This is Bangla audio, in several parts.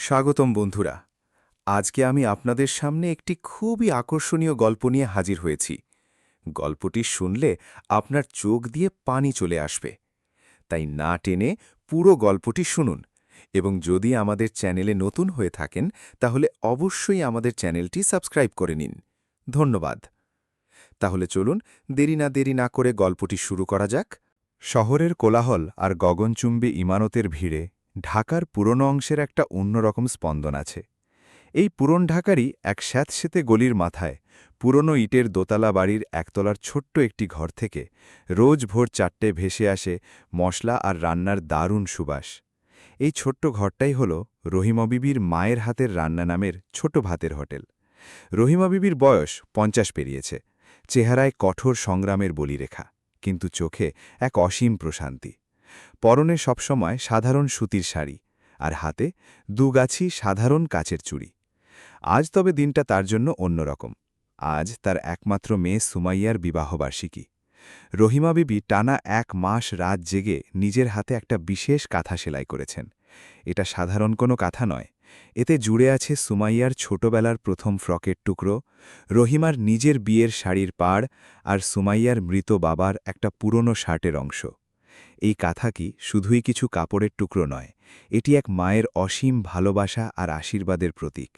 স্বাগতম বন্ধুরা। আজকে আমি আপনাদের সামনে একটি খুবই আকর্ষণীয় গল্প নিয়ে হাজির হয়েছি। গল্পটি শুনলে আপনার চোখ দিয়ে পানি চলে আসবে। তাই না টেনে পুরো গল্পটি শুনুন, এবং যদি আমাদের চ্যানেলে নতুন হয়ে থাকেন তাহলে অবশ্যই আমাদের চ্যানেলটি সাবস্ক্রাইব করে নিন। ধন্যবাদ। তাহলে চলুন দেরি না করে গল্পটি শুরু করা যাক। শহরের কোলাহল আর গগনচুম্বী ইমারতের ভিড়ে ঢাকার পুরনো অংশের একটা অন্যরকম স্পন্দন আছে। এই পুরন ঢাকারই এক স্যাঁতসেঁতে গলির মাথায় পুরনো ইটের দোতলা বাড়ির একতলার ছোট্ট একটি ঘর থেকে রোজ ভোর 4টে ভেসে আসে মশলা আর রান্নার দারুণ সুবাস। এই ছোট্ট ঘরটাই হল রহিমা বিবির মায়ের হাতের রান্না নামের ছোট ভাতের হোটেল। রহিমা বিবির বয়স 50 পেরিয়েছে, চেহারায় কঠোর সংগ্রামের বলিরেখা, কিন্তু চোখে এক অসীম প্রশান্তি। পরনে সবসময় সাধারণ সুতির শাড়ি, আর হাতে দুগাছি সাধারণ কাচের চুড়ি। আজ তবে দিনটা তার জন্য অন্যরকম। আজ তার একমাত্র মেয়ে সুমাইয়ার বিবাহবার্ষিকী। রহিমা বিবি টানা 1 মাস রাত জেগে নিজের হাতে একটা বিশেষ কাঁথা সেলাই করেছেন। এটা সাধারণ কোনো কাঁথা নয়। এতে জুড়ে আছে সুমাইয়ার ছোটবেলার প্রথম ফ্রকের টুকরো, রহিমার নিজের বিয়ের শাড়ির পাড়, আর সুমাইয়ার মৃত বাবার একটা পুরনো শার্টের অংশ। এই কাঁথা কি শুধুই কিছু কাপড়ের টুকরো নয়, এটি এক মায়ের অসীম ভালোবাসা আর আশীর্বাদের প্রতীক।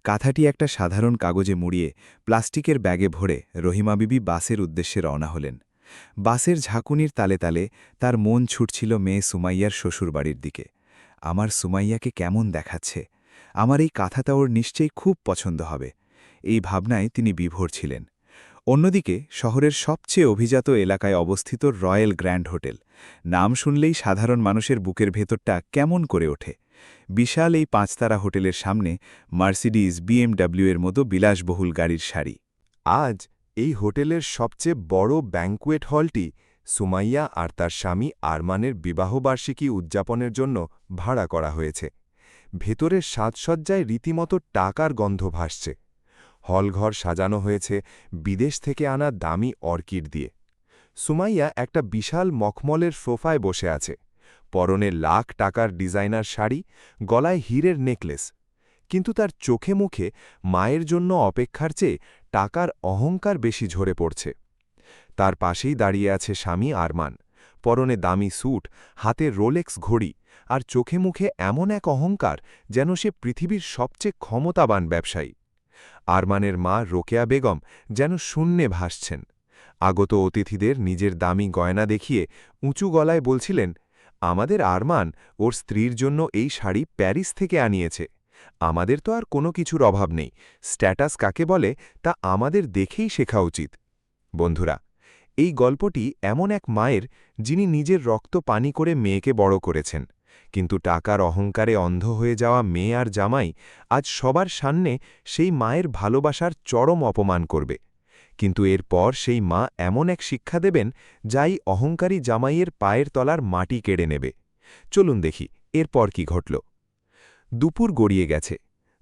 কাঁথাটি একটা সাধারণ কাগজে মুড়িয়ে প্লাস্টিকের ব্যাগে ভরে রহিমা বিবি বাসের উদ্দেশ্যে রওনা হলেন। বাসের ঝাঁকুনির তালে তালে তার মন ছুটছিল মেয়ে সুমাইয়ার শ্বশুরবাড়ির দিকে। আমার সুমাইয়াকে কেমন দেখাচ্ছে, আমার এই কাঁথাটা ওর নিশ্চয়ই খুব পছন্দ হবে, এই ভাবনায় তিনি বিভোর ছিলেন। অন্যদিকে শহরের সবচেয়ে অভিজাত এলাকায় অবস্থিত রয়্যাল গ্র্যান্ড হোটেল নাম শুনলেই সাধারণ মানুষের বুকের ভেতরটা কেমন করে ওঠে। বিশাল এই 5 তারা হোটেলের সামনে মার্সিডিজ, বিএমডব্লিউ এর মতো বিলাসবহুল গাড়ির সারি। আজ এই হোটেলের সবচেয়ে বড় ব্যাঙ্কুয়েট হলটি সুমাইয়া আর তার স্বামী আরমানের বিবাহবার্ষিকী উদযাপনের জন্য ভাড়া করা হয়েছে। ভেতরের সাজসজ্জায় রীতিমতো টাকার গন্ধ ভাসছে। হলঘর সাজানো হয়েছে বিদেশ থেকে আনা দামি অর্কিড দিয়ে। সুমাইয়া একটা বিশাল মখমলের সোফায় বসে আছে, পরনে লাখ টাকার ডিজাইনার শাড়ি, গলায় হীরের নেকলেস। কিন্তু তার চোখে মুখে মায়ের জন্য অপেক্ষার চেয়ে টাকার অহংকার বেশি ঝরে পড়ছে। তার পাশেই দাঁড়িয়ে আছে স্বামী আরমান, পরনে দামি স্যুট, হাতে রোলেক্স ঘড়ি, আর চোখে মুখে এমন এক অহংকার যেন সে পৃথিবীর সবচেয়ে ক্ষমতাবান ব্যবসায়ী। আরমানের মা রোকেয়া বেগম যেন শূন্যে ভাসছেন। আগত অতিথিদের নিজের দামি গয়না দেখিয়ে উঁচু গলায় বলছিলেন, আমাদের আরমান ওর স্ত্রীর জন্য এই শাড়ি প্যারিস থেকে আনিয়েছে। আমাদের তো আর কোনো কিছুর অভাব নেই, স্ট্যাটাস কাকে বলে তা আমাদের দেখেই শেখা উচিত। বন্ধুরা, এই গল্পটি এমন এক মায়ের, যিনি নিজের রক্ত পানি করে মেয়েকে বড় করেছেন, কিন্তু টাকার অহংকারে অন্ধ হয়ে যাওয়া মেয়ে আর জামাই আজ সবার সামনে সেই মায়ের ভালোবাসার চরম অপমান করবে। কিন্তু এরপর সেই মা এমন এক শিক্ষা দেবেন, যাই অহংকারী জামাইয়ের পায়ের তলার মাটি কেড়ে নেবে। চলুন দেখি এরপর কি ঘটল। দুপুর গড়িয়ে গেছে।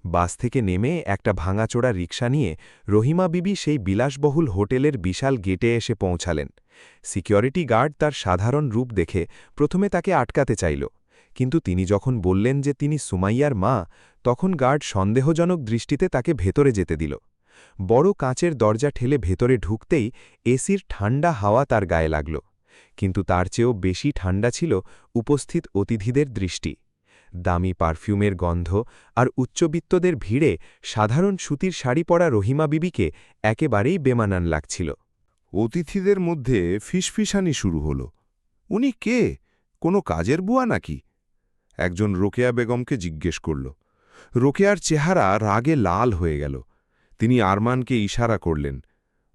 বাস থেকে নেমে একটা ভাঙাচোড়া রিকশা নিয়ে রহিমা বিবি সেই বিলাসবহুল হোটেলের বিশাল গেটে এসে পৌঁছালেন। সিকিউরিটি গার্ড তার সাধারণ রূপ দেখে প্রথমে তাকে আটকাতে চাইল, কিন্তু তিনি যখন বললেন যে তিনি সুমাইয়ার মা, তখন গার্ড সন্দেহজনক দৃষ্টিতে তাকে ভেতরে যেতে দিল। বড় কাঁচের দরজা ঠেলে ভেতরে ঢুকতেই এসির ঠান্ডা হাওয়া তার গায়ে লাগল, কিন্তু তার চেয়েও বেশি ঠান্ডা ছিল উপস্থিত অতিথিদের দৃষ্টি। দামি পারফিউমের গন্ধ আর উচ্চবিত্তদের ভিড়ে সাধারণ সুতির শাড়ি পরা রহিমা বিবিকে একেবারেই বেমানান লাগছিল। অতিথিদের মধ্যে ফিসফিসানি শুরু হল। উনি কে? কোনো কাজের বুয়া নাকি? একজন রোকেয়া বেগমকে জিজ্ঞেস করল। রোকেয়ার চেহারা রাগে লাল হয়ে গেল। তিনি আরমানকে ইশারা করলেন।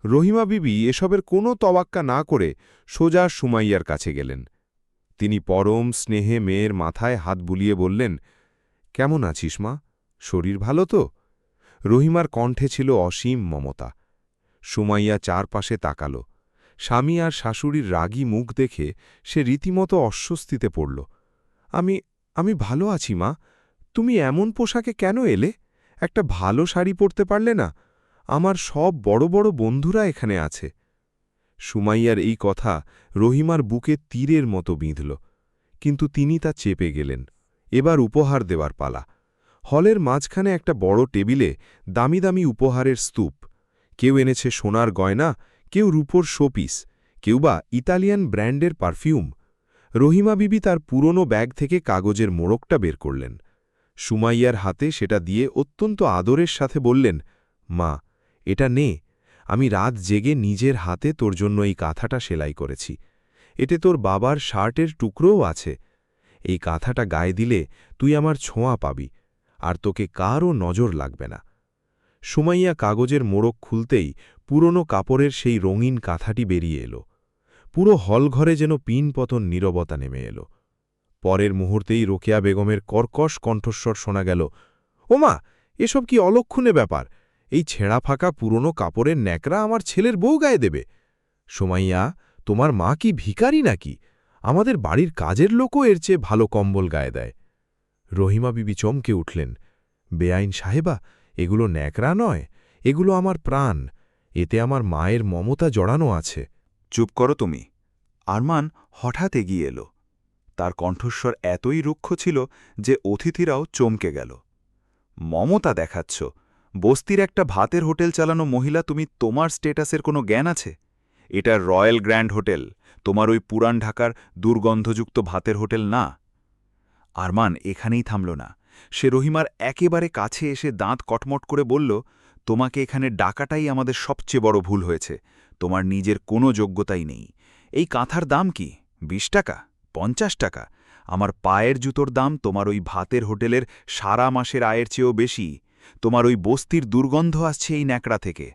রহিমা বিবি এসবের কোনো তওয়াক্কা না করে সোজা সুমাইয়ার কাছে গেলেন। তিনি পরম স্নেহে মেয়ের মাথায় হাত বুলিয়ে বললেন, কেমন আছিস মা? শরীর ভালো তো? রহিমার কণ্ঠে ছিল অসীম মমতা। সুমাইয়া চারপাশে তাকাল। স্বামী আর শাশুড়ির রাগী মুখ দেখে সে রীতিমতো অস্বস্তিতে পড়ল। আমি ভালো আছি মা। তুমি এমন পোশাকে কেন এলে? একটা ভালো শাড়ি পরতে পারলে না? আমার সব বড় বড় বন্ধুরা এখানে আছে। সুমাইয়ার এই কথা রহিমার বুকে তীরের মতো বিঁধল, কিন্তু তিনি তা চেপে গেলেন। এবার উপহার দেওয়ার পালা। হলের মাঝখানে একটা বড় টেবিলে দামি দামি উপহারের স্তূপ। কেউ এনেছে সোনার গয়না, কেউ রূপোর শোপিস, কেউ বা ইতালিয়ান ব্র্যান্ডের পারফিউম। রহিমা বিবি তার পুরনো ব্যাগ থেকে কাগজের মোড়কটা বের করলেন। সুমাইয়ার হাতে সেটা দিয়ে অত্যন্ত আদরের সাথে বললেন, মা, এটা নে, আমি রাত জেগে নিজের হাতে তোর জন্য এই কাঁথাটা সেলাই করেছি। এতে তোর বাবার শার্টের টুকরোও আছে। এই কাঁথাটা গায়ে দিলে তুই আমার ছোঁয়া পাবি, আর তোকে কারও নজর লাগবে না। সুমাইয়া কাগজের মোড়ক খুলতেই পুরনো কাপড়ের সেই রঙিন কাঁথাটি বেরিয়ে এলো। পুরো হলঘরে যেন পিনপতন নীরবতা নেমে এলো। পরের মুহূর্তেই রোকেয়া বেগমের কর্কশ কণ্ঠস্বর শোনা গেল, ওমা, এসব কি অলক্ষণে ব্যাপার! এই ছেঁড়া ফাঁকা পুরনো কাপড়ের ন্যাকড়া আমার ছেলের বউ গায়ে দেবে? সুমাইয়া, তোমার মা কি ভিখারি নাকি? আমাদের বাড়ির কাজের লোকও এর চেয়ে ভালো কম্বল গায়ে দেয়। রহিমা বিবি চমকে উঠলেন, বেআইন সাহেবা, এগুলো ন্যাকড়া নয়, এগুলো আমার প্রাণ। এতে আমার মায়ের মমতা জড়ানো আছে। চুপ করো তুমি। আরমান হঠাৎ এগিয়ে এলো। তার কণ্ঠস্বর এতই রুক্ষ ছিল যে অতিথিরাও চমকে গেল। মমতা দেখাচ্ছ? বস্তির একটা ভাতের হোটেল চালানো মহিলা তুমি, তোমার স্টেটাসের কোনো জ্ঞান আছে? এটা রয়্যাল গ্র্যান্ড হোটেল, তোমার ওই পুরান ঢাকার দুর্গন্ধযুক্ত ভাতের হোটেল না। আরমান এখানেই থামল না। সে রহিমার একেবারে কাছে এসে দাঁত কটমট করে বলল, তোমাকে এখানে ডাকাটাই আমাদের সবচেয়ে বড় ভুল হয়েছে। তোমার নিজের কোনো যোগ্যতাই নেই। এই কাঁথার দাম কি? ২০ টাকা? ৫০ টাকা? আমার পায়ের জুতোর দাম তোমার ওই ভাতের হোটেলের সারা মাসের আয়ের চেয়েও বেশি। তোমার ওই বস্তির দুর্গন্ধ আসছে এই ন্যাকড়া থেকে।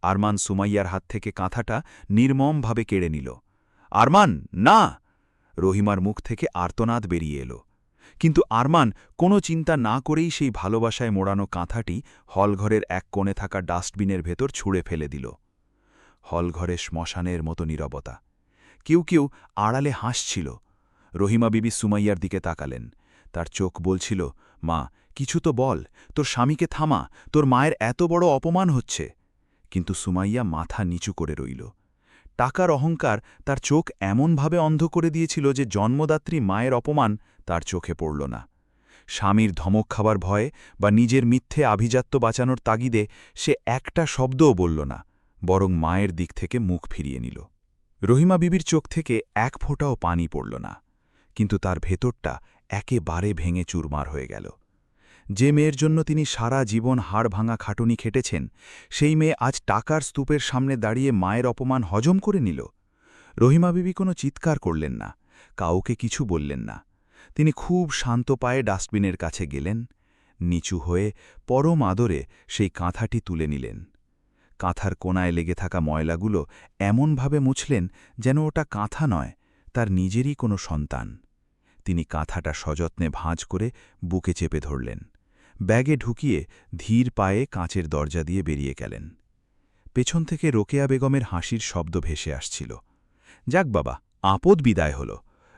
আরমান সুমাইয়ার হাত থেকে কাঁথাটা নির্মমভাবে কেড়ে নিল। আরমান, না! রহিমার মুখ থেকে আর্তনাদ বেরিয়ে এলো। কিন্তু আরমান কোনো চিন্তা না করেই সেই ভালোবাসায় মোড়ানো কাঁথাটি হলঘরের এক কোণে থাকা ডাস্টবিনের ভেতর ছুঁড়ে ফেলে দিল। হলঘরে শ্মশানের মতো নীরবতা। কেউ কেউ আড়ালে হাসছিল। রহিমা বিবি সুমাইয়ার দিকে তাকালেন। তার চোখ বলছিল, মা, কিছু তো বল, তোর স্বামীকে থামা, তোর মায়ের এত বড় অপমান হচ্ছে। কিন্তু সুমাইয়া মাথা নিচু করে রইল। টাকার অহংকার তার চোখ এমনভাবে অন্ধ করে দিয়েছিল যে জন্মদাত্রী মায়ের অপমান তার চোখে পড়ল না। স্বামীর ধমক খাবার ভয়ে বা নিজের মিথ্যে আভিজাত্য বাঁচানোর তাগিদে সে একটা শব্দও বলল না, বরং মায়ের দিক থেকে মুখ ফিরিয়ে নিল। রহিমা বিবির চোখ থেকে এক ফোঁটাও পানি পড়ল না, কিন্তু তার ভেতরটা একেবারে ভেঙে চুরমার হয়ে গেল। যে মেয়ের জন্য তিনি সারা জীবন হাড় ভাঙা খাটুনি খেটেছেন, সেই মেয়ে আজ টাকার স্তূপের সামনে দাঁড়িয়ে মায়ের অপমান হজম করে নিল। রহিমা বিবি কোনো চিৎকার করলেন না, কাউকে কিছু বললেন না। তিনি খুব শান্ত পায়ে ডাস্টবিনের কাছে গেলেন, নিচু হয়ে পরম আদরে সেই কাঁথাটি তুলে নিলেন। কাঁথার কোনায় লেগে থাকা ময়লাগুলো এমনভাবে মুছলেন যেন ওটা কাঁথা নয়, তার নিজেরই কোনো সন্তান। তিনি কাঁথাটা সযত্নে ভাঁজ করে বুকে চেপে ধরলেন। ব্যাগে ঢুকিয়ে ধীর পায়ে কাঁচের দরজা দিয়ে বেরিয়ে গেলেন। পেছন থেকে রোকেয়া বেগমের হাসির শব্দ ভেসে আসছিল। যাক বাবা, আপদ বিদায় হল।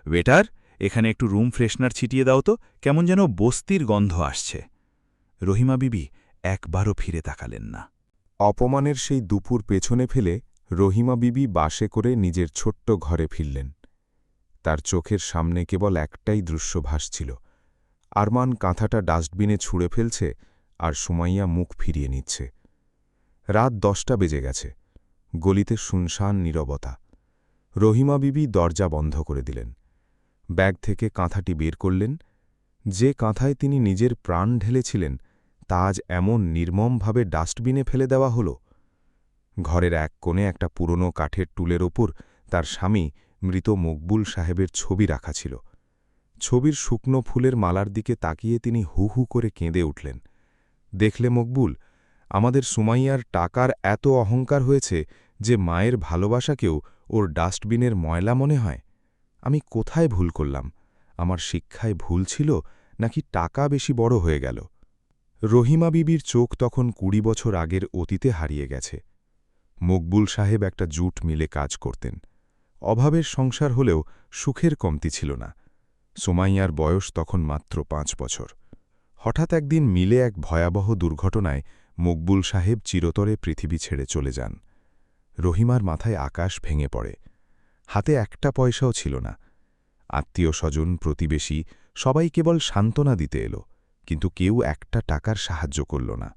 ওয়েটার, এখানে একটু রুম ফ্রেশনার ছিটিয়ে দাও তো, কেমন যেন বস্তির গন্ধ আসছে। রহিমা বিবি একবারও ফিরে তাকালেন না। অপমানের সেই দুপুর পেছনে ফেলে রহিমা বিবি বাসে করে নিজের ছোট্ট ঘরে ফিরলেন। তার চোখের সামনে কেবল একটাই দৃশ্য ভাসছিল, আরমান কাঁথাটা ডাস্টবিনে ছুঁড়ে ফেলছে আর সুমাইয়া মুখ ফিরিয়ে নিচ্ছে। রাত 10টা বেজে গেছে। গলিতে শুনশান নীরবতা। রহিমা বিবি দরজা বন্ধ করে দিলেন। ব্যাগ থেকে কাঁথাটি বের করলেন। যে কাঁথায় তিনি নিজের প্রাণ ঢেলেছিলেন তা আজ এমন নির্মমভাবে ডাস্টবিনে ফেলে দেওয়া হল। ঘরের এক কোণে একটা পুরনো কাঠের টুলের ওপর তার স্বামী মৃত মকবুল সাহেবের ছবি রাখা ছিল। ছবির শুকনো ফুলের মালার দিকে তাকিয়ে তিনি হু হু করে কেঁদে উঠলেন। দেখলে মকবুল, আমাদের সুমাইয়ার টাকার এত অহংকার হয়েছে যে মায়ের ভালোবাসাকেও ওর ডাস্টবিনের ময়লা মনে হয়। আমি কোথায় ভুল করলাম? আমার শিক্ষায় ভুল ছিল নাকি টাকা বেশি বড় হয়ে গেল? রহিমা বিবির চোখ তখন ২০ বছর আগের অতীতে হারিয়ে গেছে। মকবুল সাহেব একটা জুট মিলে কাজ করতেন। অভাবের সংসার হলেও সুখের কমতি ছিল না। সুমাইয়ার বয়স তখন মাত্র ৫ বছর। হঠাৎ একদিন মিলে এক ভয়াবহ দুর্ঘটনায় মকবুল সাহেব চিরতরে পৃথিবী ছেড়ে চলে যান। রহিমার মাথায় আকাশ ভেঙে পড়ে। হাতে একটা পয়সাও ছিল না। আত্মীয় স্বজন, প্রতিবেশী সবাই কেবল সান্ত্বনা দিতে এলো, কিন্তু কেউ একটা টাকার সাহায্য করল না।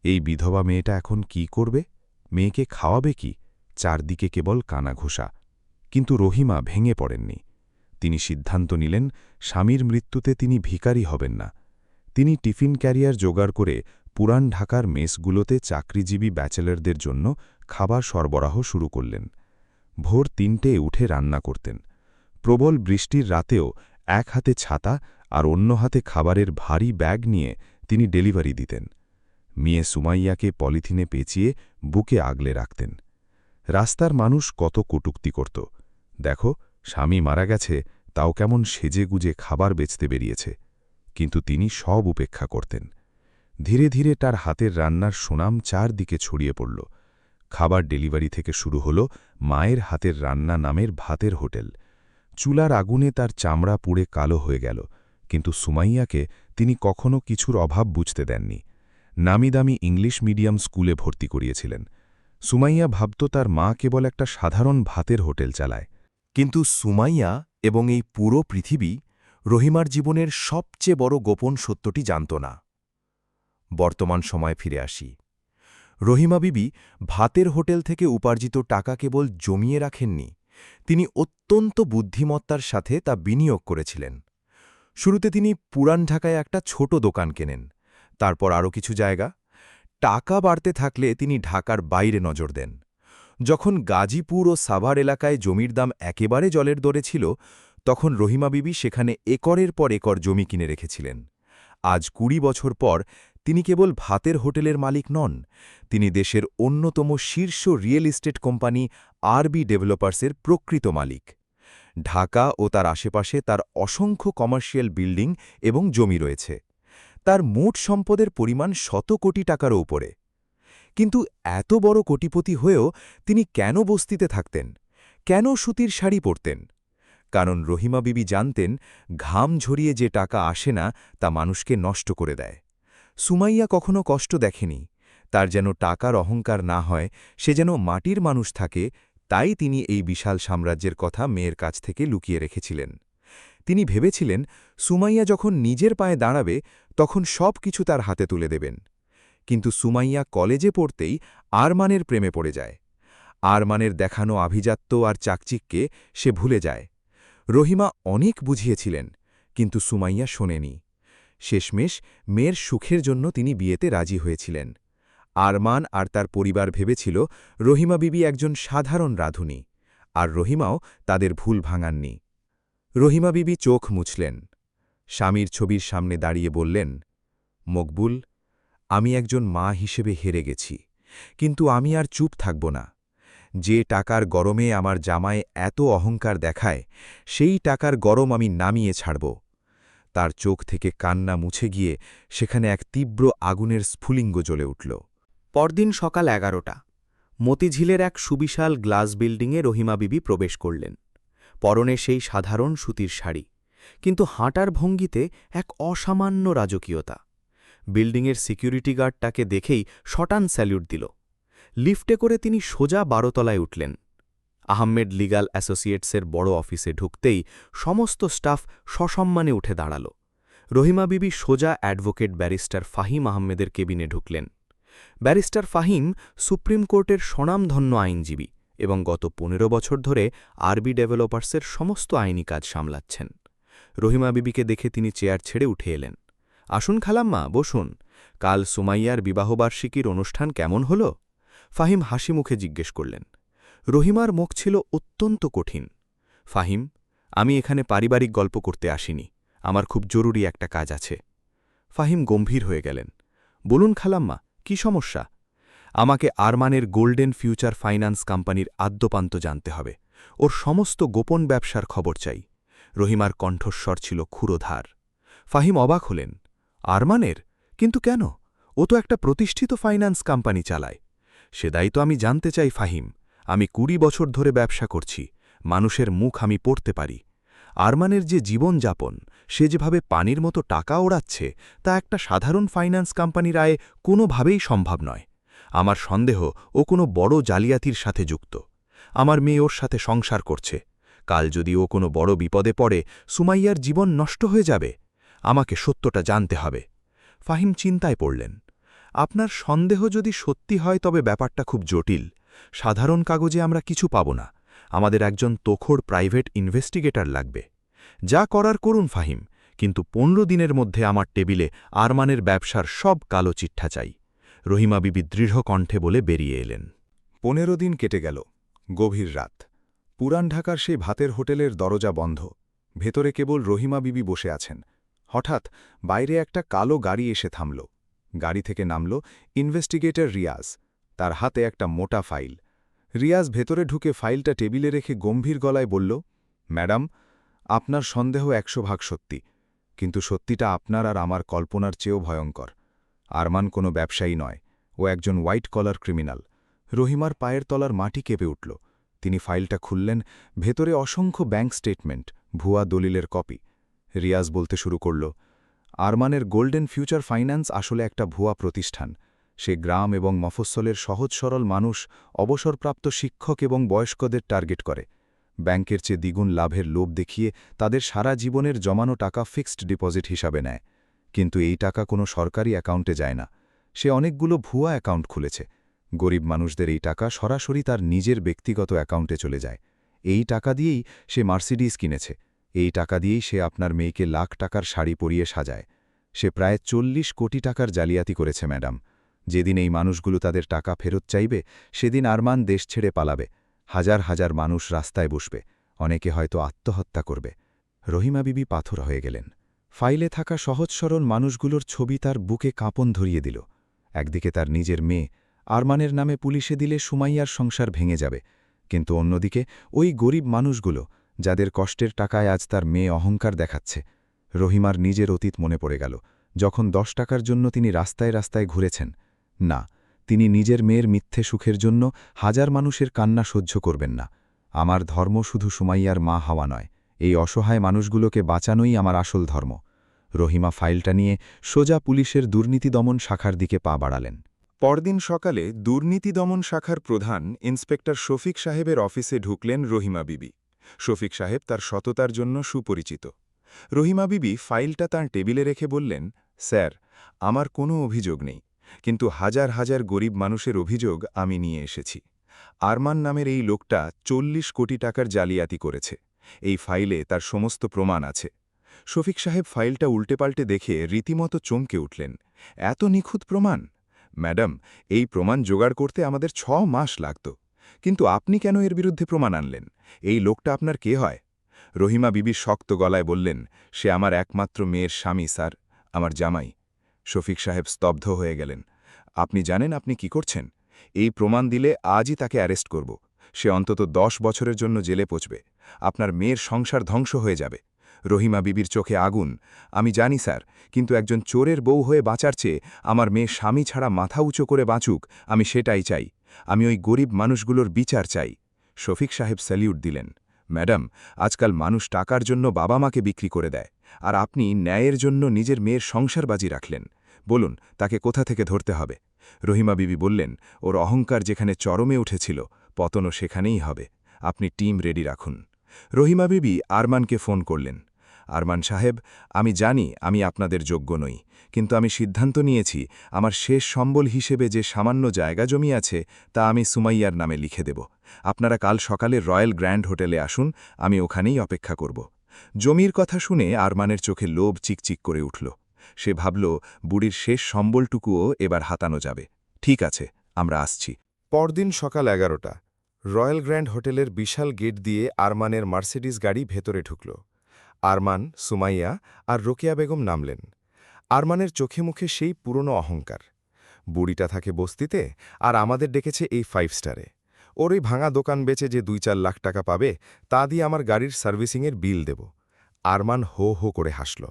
এই বিধবা মেয়েটা এখন কি করবে? মেয়েকে খাওয়াবে কি? চারদিকে কেবল কানাঘোষা। কিন্তু রহিমা ভেঙে পড়েননি। তিনি সিদ্ধান্ত নিলেন স্বামীর মৃত্যুতে তিনি ভিখারি হবেন না। তিনি টিফিন ক্যারিয়ার জোগাড় করে পুরান ঢাকার মেসগুলোতে চাকরিজীবী ব্যাচেলরদের জন্য খাবার সরবরাহ শুরু করলেন। ভোর ৩টে উঠে রান্না করতেন। প্রবল বৃষ্টির রাতেও এক হাতে ছাতা আর অন্য হাতে খাবারের ভারী ব্যাগ নিয়ে তিনি ডেলিভারি দিতেন। মেয়ে সুমাইয়াকে পলিথিনে পেঁচিয়ে বুকে আগলে রাখতেন। রাস্তার মানুষ কত কটূক্তি করত, দেখো স্বামী মারা গেছে, তাও কেমন সেজেগুজে খাবার বেচতে বেরিয়েছে। কিন্তু তিনি সব উপেক্ষা করতেন। ধীরে ধীরে তার হাতের রান্নার সুনাম চারদিকে ছড়িয়ে পড়ল। খাবার ডেলিভারি থেকে শুরু হল মায়ের হাতের রান্না নামের ভাতের হোটেল। চুলার আগুনে তার চামড়া পুড়ে কালো হয়ে গেল, কিন্তু সুমাইয়াকে তিনি কখনো কিছুর অভাব বুঝতে দেননি। নামিদামি ইংলিশ মিডিয়াম স্কুলে ভর্তি করিয়েছিলেন। সুমাইয়া ভাবত তার মা কেবল একটা সাধারণ ভাতের হোটেল চালায়। কিন্তু সুমাইয়া এবং এই পুরো পৃথিবী রহিমার জীবনের সবচেয়ে বড় গোপন সত্যটি জানত না। বর্তমান সময়ে ফিরে আসি। রহিমা বিবি ভাতের হোটেল থেকে উপার্জিত টাকা কেবল জমিয়ে রাখেননি, তিনি অত্যন্ত বুদ্ধিমত্তার সাথে তা বিনিয়োগ করেছিলেন। শুরুতে তিনি পুরান ঢাকায় একটা ছোট দোকান কেনেন, তারপর আরও কিছু জায়গা। টাকা বাড়তে থাকলে তিনি ঢাকার বাইরে নজর দেন। যখন গাজীপুর ও সাভার এলাকায় জমির দাম একেবারে জলের দরে ছিল, তখন রহিমা বিবি সেখানে একরের পর একর জমি কিনে রেখেছিলেন। আজ ২০ বছর পর তিনি কেবল ভাতের হোটেলের মালিক নন, তিনি দেশের অন্যতম শীর্ষ রিয়েল এস্টেট কোম্পানি আরবি ডেভেলপার্সের প্রকৃত মালিক। ঢাকা ও তার আশেপাশে তার অসংখ্য কমার্শিয়াল বিল্ডিং এবং জমি রয়েছে। তার মোট সম্পদের পরিমাণ শত কোটি টাকারও উপরে। কিন্তু এত বড় কোটিপতি হয়েও তিনি কেন বস্তিতে থাকতেন? কেন সুতির শাড়ি পরতেন? কারণ রহিমা বিবি জানতেন, ঘাম ঝরিয়ে যে টাকা আসে না তা মানুষকে নষ্ট করে দেয়। সুমাইয়া কখনো কষ্ট দেখেনি, তার যেন টাকার অহংকার না হয়, সে যেন মাটির মানুষ থাকে, তাই তিনি এই বিশাল সাম্রাজ্যের কথা মেয়ের কাছ থেকে লুকিয়ে রেখেছিলেন। তিনি ভেবেছিলেন সুমাইয়া যখন নিজের পায়ে দাঁড়াবে তখন সব কিছু তার হাতে তুলে দেবেন। কিন্তু সুমাইয়া কলেজে পড়তেই আরমানের প্রেমে পড়ে যায়। আরমানের দেখানো আভিজাত্য আর চাকচিক্যে সে ভুলে যায়। রহিমা অনেক বুঝিয়েছিলেন, কিন্তু সুমাইয়া শোনেনি। শেষমেশ মেয়ের সুখের জন্য তিনি বিয়েতে রাজি হয়েছিলেন। আরমান আর তার পরিবার ভেবেছিল রহিমা বিবি একজন সাধারণ রাঁধুনি, আর রহিমাও তাদের ভুল ভাঙাননি। রহিমা বিবি চোখ মুছলেন, স্বামীর ছবির সামনে দাঁড়িয়ে বললেন, মকবুল, আমি একজন মা হিসেবে হেরে গেছি, কিন্তু আমি আর চুপ থাকব না। যে টাকার গরমে আমার জামায় এত অহংকার দেখায়, সেই টাকার গরম আমি নামিয়ে ছাড়ব। তার চোখ থেকে কান্না মুছে গিয়ে সেখানে এক তীব্র আগুনের স্ফুলিঙ্গ জ্বলে উঠল। পরদিন সকাল ১১টা মতিঝিলের এক সুবিশাল গ্লাস বিল্ডিংয়ে রহিমা বিবি প্রবেশ করলেন। পরনে সেই সাধারণ সুতির শাড়ি, কিন্তু হাঁটার ভঙ্গিতে এক অসামান্য রাজকীয়তা। বিল্ডিংয়ের সিকিউরিটি গার্ড তাকে দেখেই শটান স্যালিউট দিল। লিফটে করে তিনি সোজা ১২ তলায় উঠলেন। আহমেদ লিগাল অ্যাসোসিয়েটসের বড় অফিসে ঢুকতেই সমস্ত স্টাফ সসম্মানে উঠে দাঁড়াল। রহিমা বিবি সোজা অ্যাডভোকেট ব্যারিস্টার ফাহিম আহমেদের কেবিনে ঢুকলেন। ব্যারিস্টার ফাহিম সুপ্রিম কোর্টের স্বনামধন্য আইনজীবী এবং গত ১৫ বছর ধরে আরবি ডেভেলপার্সের সমস্ত আইনি কাজ সামলাচ্ছেন। রহিমা বিবিকে দেখে তিনি চেয়ার ছেড়ে উঠে এলেন। আসুন খালাম্মা, বসুন। কাল সুমাইয়ার বিবাহবার্ষিকীর অনুষ্ঠান কেমন হল? ফাহিম হাসি মুখে জিজ্ঞেস করলেন। রহিমার মুখ ছিল অত্যন্ত কঠিন। ফাহিম, আমি এখানে পারিবারিক গল্প করতে আসিনি, আমার খুব জরুরি একটা কাজ আছে। ফাহিম গম্ভীর হয়ে গেলেন। বলুন খালাম্মা, কি সমস্যা? আমাকে আরমানের গোল্ডেন ফিউচার ফাইন্যান্স কোম্পানির আদ্যপান্ত জানতে হবে, ওর সমস্ত গোপন ব্যবসার খবর চাই। রহিমার কণ্ঠস্বর ছিল ক্ষুরোধার। ফাহিম অবাক হলেন। আরমানের? কিন্তু কেন? ও তো একটা প্রতিষ্ঠিত ফাইন্যান্স কোম্পানি চালায়। সেটাই তো আমি জানতে চাই ফাহিম। আমি ২০ বছর ধরে ব্যবসা করছি, মানুষের মুখ আমি পড়তে পারি। আরমানের যে জীবনযাপন, সে যেভাবে পানির মতো টাকা ওড়াচ্ছে, তা একটা সাধারণ ফাইন্যান্স কোম্পানির আয়ে কোনোভাবেই সম্ভব নয়। আমার সন্দেহ ও কোনো বড় জালিয়াতির সাথে যুক্ত। আমার মেয়ে ওর সাথে সংসার করছে। কাল যদি ও কোনো বড় বিপদে পড়ে, সুমাইয়ার জীবন নষ্ট হয়ে যাবে। আমাকে সত্যটা জানতে হবে। ফাহিম চিন্তায় পড়লেন। আপনার সন্দেহ যদি সত্যি হয় তবে ব্যাপারটা খুব জটিল। সাধারণ কাগজে আমরা কিছু পাব না, আমাদের একজন তোখড় প্রাইভেট ইনভেস্টিগেটর লাগবে। যা করার করুন ফাহিম, কিন্তু 15 দিনের মধ্যে আমার টেবিলে আরমানের ব্যবসার সব কালো চিঠা চাই। রহিমা বিবি দৃঢ় কণ্ঠে বলে বেরিয়ে এলেন। 15 দিন কেটে গেল। গভীর রাত। পুরান ঢাকার সেই ভাতের হোটেলের দরজা বন্ধ। ভেতরে কেবল রহিমা বিবি বসে আছেন। হঠাৎ বাইরে একটা কালো গাড়ি এসে থামল। গাড়ি থেকে নামল ইনভেস্টিগেটর রিয়াজ। তার হাতে একটা মোটা ফাইল। রিয়াজ ভেতরে ঢুকে ফাইলটা টেবিলে রেখে গম্ভীর গলায় বলল, ম্যাডাম, আপনার সন্দেহ 100% সত্যি, কিন্তু সত্যিটা আপনার আর আমার কল্পনার চেয়েও ভয়ঙ্কর। আরমান কোনো ব্যবসায়ী নয়, ও একজন হোয়াইট কলার ক্রিমিনাল। রহিমার পায়ের তলার মাটি কেঁপে উঠল। তিনি ফাইলটা খুললেন। ভেতরে অসংখ্য ব্যাংক স্টেটমেন্ট, ভুয়া দলিলের কপি। রিয়াজ বলতে শুরু করল, আরমানের গোল্ডেন ফিউচার ফাইন্যান্স আসলে একটা ভুয়া প্রতিষ্ঠান। সে গ্রাম এবং মফস্বলের সহজ সরল মানুষ, অবসরপ্রাপ্ত শিক্ষক এবং বয়স্কদের টার্গেট করে। ব্যাংকের চেয়ে দ্বিগুণ লাভের লোভ দেখিয়ে তাদের সারা জীবনের জমানো টাকা ফিক্সড ডিপোজিট হিসাবে নেয়। কিন্তু এই টাকা কোনো সরকারি অ্যাকাউন্টে যায় না। সে অনেকগুলো ভুয়া অ্যাকাউন্ট খুলেছে। গরিব মানুষদের এই টাকা সরাসরি তার নিজের ব্যক্তিগত অ্যাকাউন্টে চলে যায়। এই টাকা দিয়েই সে মার্সিডিজ কিনেছে। এই টাকা দিয়েই সে আপনার মেয়েকে লাখ টাকার শাড়ি পরিয়ে সাজায়। সে প্রায় 40 কোটি টাকার জালিয়াতি করেছে ম্যাডাম। যেদিন এই মানুষগুলো তাদের টাকা ফেরত চাইবে, সেদিন আরমান দেশ ছেড়ে পালাবে। হাজার হাজার মানুষ রাস্তায় বসবে, অনেকে হয়তো আত্মহত্যা করবে। রহিমা বিবি পাথর হয়ে গেলেন। ফাইলে থাকা সহজ সরল মানুষগুলোর ছবি তার বুকে কাঁপন ধরিয়ে দিল। একদিকে তার নিজের মেয়ে, আরমানের নামে পুলিশে দিলে সুমাইয়ার সংসার ভেঙে যাবে, কিন্তু অন্যদিকে ওই গরিব মানুষগুলো, যাদের কষ্টের টাকায় আজ তার মেয়ে অহংকার দেখাচ্ছে। রহিমার নিজের অতীত মনে পড়ে গেল, যখন 10 টাকার জন্য তিনি রাস্তায় রাস্তায় ঘুরেছেন। না, তিনি নিজের মেয়ের মিথ্যে সুখের জন্য হাজার মানুষের কান্না সহ্য করবেন না। আমার ধর্ম শুধু সুমাইয়ার মা হওয়া নয়, এই অসহায় মানুষগুলোকে বাঁচানোই আমার আসল ধর্ম। রহিমা ফাইলটা নিয়ে সোজা পুলিশের দুর্নীতি দমন শাখার দিকে পা বাড়ালেন। পরদিন সকালে দুর্নীতি দমন শাখার প্রধান ইন্সপেক্টর শফিক সাহেবের অফিসে ঢুকলেন রহিমা বিবি। শফিক সাহেব তার সততার জন্য সুপরিচিত। রহিমা বিবি ফাইলটা তাঁর টেবিলে রেখে বললেন, স্যার, আমার কোনো অভিযোগ নেই, কিন্তু হাজার হাজার গরিব মানুষের অভিযোগ আমি নিয়ে এসেছি। আরমান নামের এই লোকটা 40 কোটি টাকার জালিয়াতি করেছে। এই ফাইলে তার সমস্ত প্রমাণ আছে। শফিক সাহেব ফাইলটা উল্টেপাল্টে দেখে রীতিমতো চমকে উঠলেন। এত নিখুঁত প্রমাণ! ম্যাডাম, এই প্রমাণ জোগাড় করতে আমাদের 6 মাস লাগত। কিন্তু আপনি কেন এর বিরুদ্ধে প্রমাণ আনলেন? এই লোকটা আপনার কে হয়? রহিমা বিবি শক্ত গলায় বললেন, সে আমার একমাত্র মেয়ের স্বামী স্যার, আমার জামাই। শফিক সাহেব স্তব্ধ হয়ে গেলেন। আপনি জানেন আপনি কি করছেন? এই প্রমাণ দিলে আজই তাকে অ্যারেস্ট করব। সে অন্তত 10 বছরের জন্য জেলে পচবে। আপনার মেয়ের সংসার ধ্বংস হয়ে যাবে। রহিমা বিবির চোখে আগুন। আমি জানি স্যার, কিন্তু একজন চোরের বউ হয়ে বাঁচার চেয়ে আমার মেয়ে স্বামী ছাড়া মাথা উঁচু করে বাঁচুক, আমি সেটাই চাই। আমি ওই গরিব মানুষগুলোর বিচার চাই। শফিক সাহেব স্যালিউট দিলেন। ম্যাডাম, আজকাল মানুষ টাকার জন্য বাবা মাকে বিক্রি করে দেয়, আর আপনি ন্যায়ের জন্য নিজের মেয়ের সংসার বাজি রাখলেন। বলুন, তাকে কোথা থেকে ধরতে হবে? রহিমা বিবি বললেন, ওর অহংকার যেখানে চরমে উঠেছিল, পতনও সেখানেই হবে। আপনি টিম রেডি রাখুন। রহিমা বিবি আরমানকে ফোন করলেন। আরমান সাহেব, আমি জানি আমি আপনাদের যোগ্য নই, কিন্তু আমি সিদ্ধান্ত নিয়েছি আমার শেষ সম্বল হিসেবে যে সামান্য জায়গা জমি আছে তা আমি সুমাইয়ার নামে লিখে দেব। আপনারা কাল সকালে রয়্যাল গ্র্যান্ড হোটেলে আসুন, আমি ওখানেই অপেক্ষা করব। জমির কথা শুনে আরমানের চোখে লোভ চিকচিক করে উঠল। সে ভাবল, বুড়ির শেষ সম্বলটুকুও এবার হাতানো যাবে। ঠিক আছে, আমরা আসছি। পরদিন সকাল 11টা। রয়্যাল গ্র্যান্ড হোটেলের বিশাল গেট দিয়ে আরমানের মার্সিডিজ গাড়ি ভেতরে ঢুকল। আরমান, সুমাইয়া আর রোকেয়া বেগম নামলেন। আরমানের চোখে মুখে সেই পুরনো অহংকার। বুড়িটা থাকে বস্তিতে, আর আমাদের ডেকেছে এই 5 স্টারে। ওর ওই ভাঙা দোকান বেচে যে 2-4 লাখ টাকা পাবে, তা দিয়ে আমার গাড়ির সার্ভিসিংয়ের বিল দেব। আরমান হো হো করে হাসল।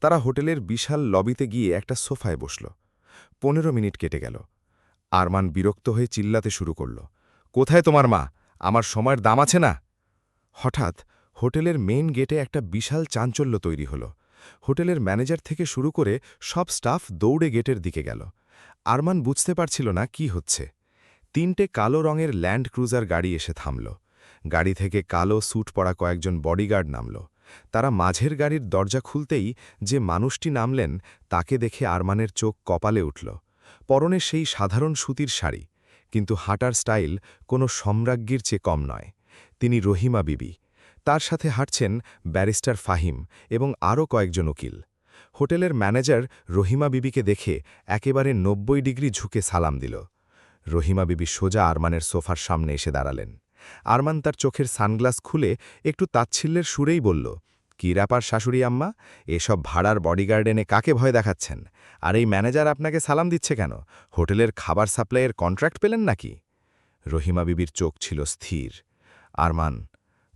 তারা হোটেলের বিশাল লবিতে গিয়ে একটা সোফায় বসল। 15 মিনিট কেটে গেল। আরমান বিরক্ত হয়ে চিল্লাতে শুরু করল, কোথায় তোমার মা? আমার সময়ের দাম আছে না? হঠাৎ হোটেলের মেইন গেটে একটা বিশাল চাঞ্চল্য তৈরি হল। হোটেলের ম্যানেজার থেকে শুরু করে সব স্টাফ দৌড়ে গেটের দিকে গেল। আরমান বুঝতে পারছিল না কি হচ্ছে। 3টে কালো রঙের ল্যান্ড ক্রুজার গাড়ি এসে থামল। গাড়ি থেকে কালো স্যুট পরা কয়েকজন বডিগার্ড নামল। তারা মাঝের গাড়ির দরজা খুলতেই যে মানুষটি নামলেন তাকে দেখে আরমানের চোখ কপালে উঠল। পরনে সেই সাধারণ সুতির শাড়ি, কিন্তু হাঁটার স্টাইল কোনো সম্রাজ্ঞীর চেয়ে কম নয়। তিনি রহিমা বিবি। তার সাথে হাঁটছেন ব্যারিস্টার ফাহিম এবং আরও কয়েকজন উকিল। হোটেলের ম্যানেজার রহিমা বিবিকে দেখে একেবারে 90 ডিগ্রি ঝুঁকে সালাম দিল। রহিমা বিবি সোজা আরমানের সোফার সামনে এসে দাঁড়ালেন। আরমান তার চোখের সানগ্লাস খুলে একটু তাচ্ছিল্যের সুরেই বলল, "কি ব্যাপার শাশুড়ি আম্মা? এসব ভাড়ার বডিগার্ড এনে কাকে ভয় দেখাচ্ছেন? আর এই ম্যানেজার আপনাকে সালাম দিচ্ছে কেন? হোটেলের খাবার সাপ্লাইয়ের কন্ট্রাক্ট পেলেন নাকি?" রহিমা বিবির চোখ ছিল স্থির। আরমান,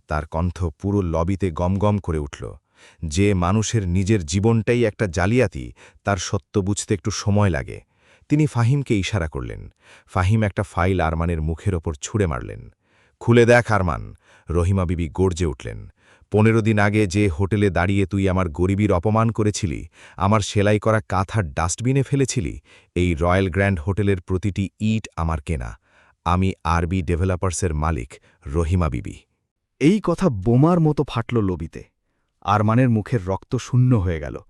তার কণ্ঠ পুরো লবিতে গমগম করে উঠল। যে মানুষের নিজের জীবনটাই একটা জালিয়াতি, তার সত্য বুঝতে একটু সময় লাগে। তিনি ফাহিমকে ইশারা করলেন। ফাহিম একটা ফাইল আরমানের মুখের ওপর ছুঁড়ে মারলেন। "খুলে দেখ আরমান!" রহিমা বিবি গর্জে উঠলেন। 15 দিন আগে যে হোটেলে দাঁড়িয়ে তুই আমার গরিবীর অপমান করেছিলি, আমার সেলাই করা কাঁথার ডাস্টবিনে ফেলেছিলি, এই রয়্যাল গ্র্যান্ড হোটেলের প্রতিটি ইট আমার কেনা। আমি আরবি ডেভেলপার্সের মালিক, রহিমা বিবি। এই কথা বোমার মতো ফাটল লবিতে। আরমানের মুখের রক্ত শূন্য হয়ে গেল।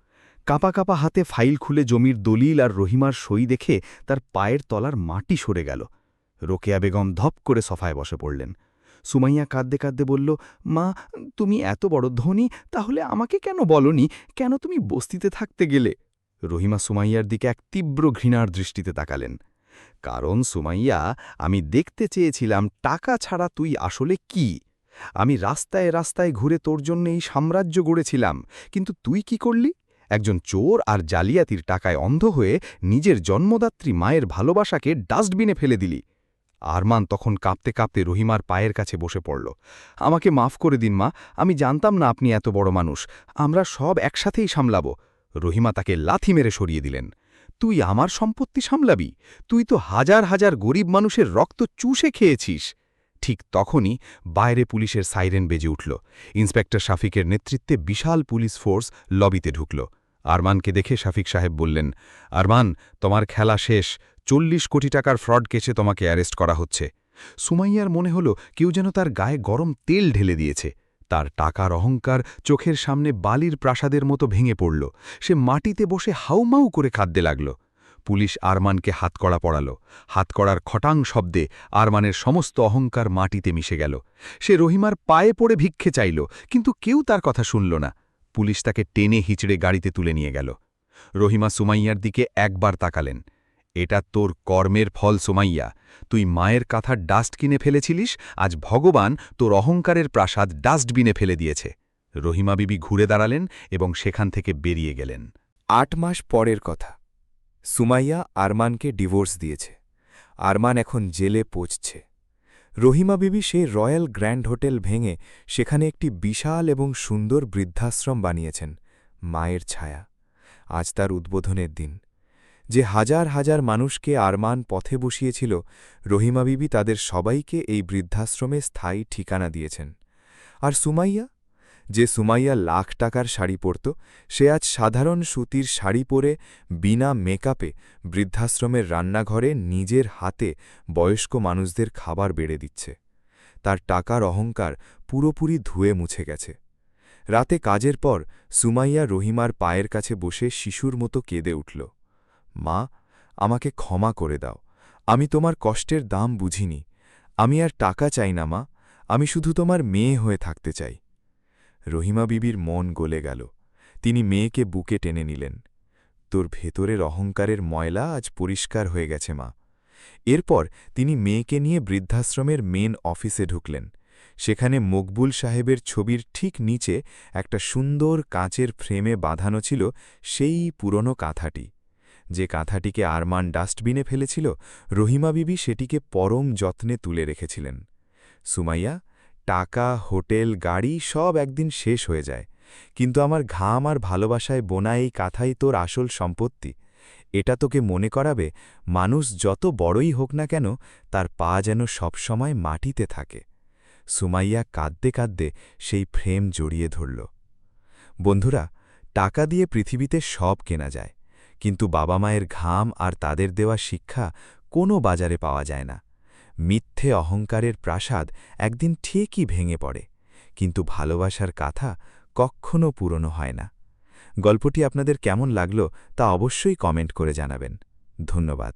কাঁপা কাঁপা হাতে ফাইল খুলে জমির দলিল আর রহিমার সই দেখে তার পায়ের তলার মাটি সরে গেল। রোকেয়া বেগম ধপ করে সফায় বসে পড়লেন। সুমাইয়া কাঁদতে কাঁদতে বলল, "মা, তুমি এত বড় ধনী, তাহলে আমাকে কেন বলনি? কেন তুমি বস্তিতে থাকতে গেলে?" রহিমা সুমাইয়ার দিকে এক তীব্র ঘৃণার দৃষ্টিতে তাকালেন। "কারণ সুমাইয়া, আমি দেখতে চেয়েছিলাম টাকা ছাড়া তুই আসলে কি। আমি রাস্তায় রাস্তায় ঘুরে তোর জন্য এই সাম্রাজ্য গড়েছিলাম, কিন্তু তুই কি করলি? একজন চোর আর জালিয়াতির টাকায় অন্ধ হয়ে নিজের জন্মদাত্রী মায়ের ভালোবাসাকে ডাস্টবিনে ফেলে দিলি।" আরমান তখন কাঁপতে কাঁপতে রহিমার পায়ের কাছে বসে পড়ল। "আমাকে মাফ করে দিন মা, আমি জানতাম না আপনি এত বড় মানুষ। আমরা সব একসাথেই সামলাব।" রহিমা তাকে লাথি মেরে সরিয়ে দিলেন। "তুই আমার সম্পত্তি সামলাবি? তুই তো হাজার হাজার গরিব মানুষের রক্ত চুষে খেয়েছিস।" ঠিক তখনই বাইরে পুলিশের সাইরেন বেজে উঠল। ইন্সপেক্টর শাফিকের নেতৃত্বে বিশাল পুলিশ ফোর্স লবিতে ঢুকল। আরমানকে দেখে শাফিক সাহেব বললেন, "আরমান, তোমার খেলা শেষ। 40 কোটি টাকার ফ্রড কেসে তোমাকে অ্যারেস্ট করা হচ্ছে।" সুমাইয়ার মনে হল কেউ যেন তার গায়ে গরম তেল ঢেলে দিয়েছে। তার টাকার অহংকার চোখের সামনে বালির প্রাসাদের মতো ভেঙে পড়ল। সে মাটিতে বসে হাউমাউ করে কাঁদতে লাগল। পুলিশ আরমানকে হাতকড়া পড়াল। হাতকড়ার খটাং শব্দে আরমানের সমস্ত অহংকার মাটিতে মিশে গেল। সে রহিমার পায়ে পড়ে ভিক্ষে চাইল, কিন্তু কেউ তার কথা শুনল না। পুলিশ তাকে টেনে হিচড়ে গাড়িতে তুলে নিয়ে গেল। রহিমা সুমাইয়ার দিকে একবার তাকালেন। "এটা তোর কর্মের ফল সুমাইয়া। তুই মায়ের কাঁথার ডাস্ট কিনে ফেলেছিলিস, আজ ভগবান তোর অহংকারের প্রাসাদ ডাস্টবিনে ফেলে দিয়েছে।" রহিমা বিবি ঘুরে দাঁড়ালেন এবং সেখান থেকে বেরিয়ে গেলেন। 8 মাস পরের কথা। সুমাইয়া আরমানকে ডিভোর্স দিয়েছে। আরমান এখন জেলে পৌঁছছে। রহিমা বিবি সেই রয়্যাল গ্র্যান্ড হোটেল ভেঙে সেখানে একটি বিশাল এবং সুন্দর বৃদ্ধাশ্রম বানিয়েছেন, মায়ের ছায়া। আজ তার উদ্বোধনের দিন। যে হাজার হাজার মানুষকে আরমান পথে বসিয়েছিল, রহিমা বিবি তাদের সবাইকে এই বৃদ্ধাশ্রমে স্থায়ী ঠিকানা দিয়েছেন। আর সুমাইয়া, যে সুমাইয়া লাখ টাকার শাড়ি পরত, সে আজ সাধারণ সুতির শাড়ি পরে বিনা মেকআপে বৃদ্ধাশ্রমের রান্নাঘরে নিজের হাতে বয়স্ক মানুষদের খাবার বেড়ে দিচ্ছে। তার টাকার অহংকার পুরোপুরি ধুয়ে মুছে গেছে। রাতে কাজের পর সুমাইয়া রহিমার পায়ের কাছে বসে শিশুর মতো কেঁদে উঠল। "মা, আমাকে ক্ষমা করে দাও। আমি তোমার কষ্টের দাম বুঝিনি। আমি আর টাকা চাই না মা, আমি শুধু তোমার মেয়ে হয়ে থাকতে চাই।" রহিমা বিবির মন গলে গেল। তিনি মেয়েকে বুকে টেনে নিলেন। "তোর ভেতরের অহংকারের ময়লা আজ পরিষ্কার হয়ে গেছে মা।" এরপর তিনি মেয়েকে নিয়ে বৃদ্ধাশ্রমের মেন অফিসে ঢুকলেন। সেখানে মকবুল সাহেবের ছবির ঠিক নিচে একটা সুন্দর কাঁচের ফ্রেমে বাঁধানো ছিল সেই পুরনো কাঁথাটি। যে কাঁথাটিকে আরমান ডাস্টবিনে ফেলেছিল, রহিমা বিবি সেটিকে পরম যত্নে তুলে রেখেছিলেন। "সুমাইয়া, টাকা, হোটেল, গাড়ি সব একদিন শেষ হয়ে যায়, কিন্তু আমার ঘাম আর ভালোবাসায় বোনা এই কাঁথাই তোর আসল সম্পত্তি। এটা তোকে মনে করাবে, মানুষ যত বড়ই হোক না কেন, তার পা যেন সবসময় মাটিতে থাকে।" সুমাইয়া কাঁদতে কাঁদতে সেই ফ্রেম জড়িয়ে ধরল। বন্ধুরা, টাকা দিয়ে পৃথিবীতে সব কেনা যায়, কিন্তু বাবা মায়ের ঘাম আর তাদের দেওয়া শিক্ষা কোনো বাজারে পাওয়া যায় না। মিথ্যে অহংকারের প্রাসাদ একদিন ঠিকই ভেঙে পড়ে, কিন্তু ভালোবাসার কাঁথা কখনো পুরনো হয় না। গল্পটি আপনাদের কেমন লাগলো তা অবশ্যই কমেন্ট করে জানাবেন। ধন্যবাদ।